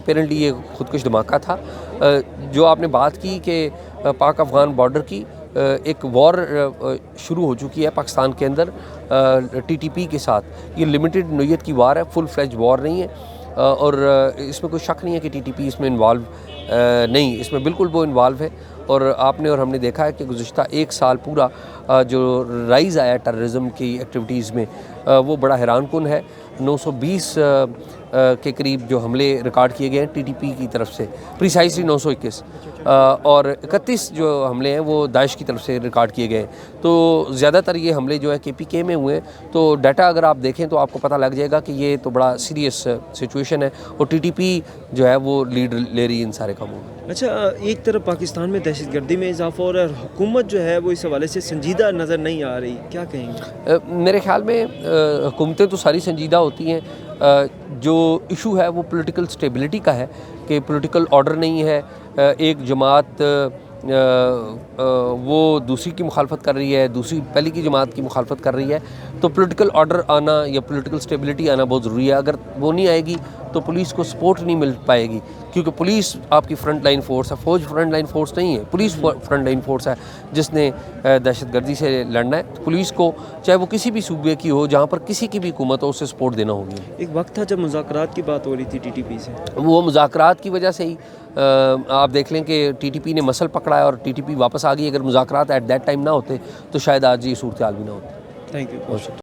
Apparently یہ خودکش دھماکہ تھا۔ جو آپ نے بات کی کہ پاک افغان بارڈر کی ایک وار شروع ہو چکی ہے پاکستان کے اندر ٹی ٹی پی کے ساتھ، یہ لمیٹڈ نوعیت کی وار ہے، فل فلیج وار نہیں ہے، اور اس میں کوئی شک نہیں ہے کہ ٹی ٹی پی اس میں انوالو نہیں، اس میں بالکل وہ انوالو ہے۔ اور آپ نے اور ہم نے دیکھا ہے کہ گزشتہ ایک سال پورا جو رائز آیا ٹیررزم کی ایکٹیویٹیز میں وہ بڑا حیران کن ہے۔ 920 کے قریب جو حملے ریکارڈ کیے گئے ہیں ٹی ٹی پی کی طرف سے، پریسائزلی 921، اور 31 جو حملے ہیں وہ داعش کی طرف سے ریکارڈ کیے گئے ہیں۔ تو زیادہ تر یہ حملے جو ہے کے پی کے میں ہوئے ہیں۔ تو ڈیٹا اگر آپ دیکھیں تو آپ کو پتہ لگ جائے گا کہ یہ تو بڑا سیریس سچویشن ہے، اور ٹی ٹی پی جو ہے وہ لیڈ لے رہی ہے ان سارے کاموں میں۔ اچھا، ایک طرف پاکستان میں دہشت گردی میں اضافہ ہو رہا ہے اور حکومت جو ہے وہ اس حوالے سے سنجیدہ نظر نہیں آ رہی، کیا کہیں گے؟ میرے خیال میں حکومتیں تو ساری سنجیدہ ہوتی ہیں، جو ایشو ہے وہ پولیٹیکل سٹیبلٹی کا ہے کہ پولیٹیکل آرڈر نہیں ہے، ایک جماعت وہ دوسری کی مخالفت کر رہی ہے، دوسری پہلی کی جماعت کی مخالفت کر رہی ہے، تو پولیٹیکل آرڈر آنا یا پولیٹیکل سٹیبلٹی آنا بہت ضروری ہے۔ اگر وہ نہیں آئے گی تو پولیس کو سپورٹ نہیں مل پائے گی، کیونکہ پولیس آپ کی فرنٹ لائن فورس ہے، فوج فرنٹ لائن فورس نہیں ہے، پولیس فرنٹ لائن فورس ہے جس نے دہشت گردی سے لڑنا ہے۔ پولیس کو چاہے وہ کسی بھی صوبے کی ہو، جہاں پر کسی کی بھی حکومت ہو، اسے سپورٹ دینا ہوگی۔ ایک وقت تھا جب مذاکرات کی بات ہو رہی تھی ٹی ٹی پی سے، وہ مذاکرات کی وجہ سے ہی آپ دیکھ لیں کہ ٹی ٹی پی نے مسل پکڑا ہے اور ٹی ٹی پی واپس آ گئی۔ اگر مذاکرات ایٹ دیٹ ٹائم نہ ہوتے تو شاید آج یہ صورتحال بھی نہ ہوتی۔ Thank you.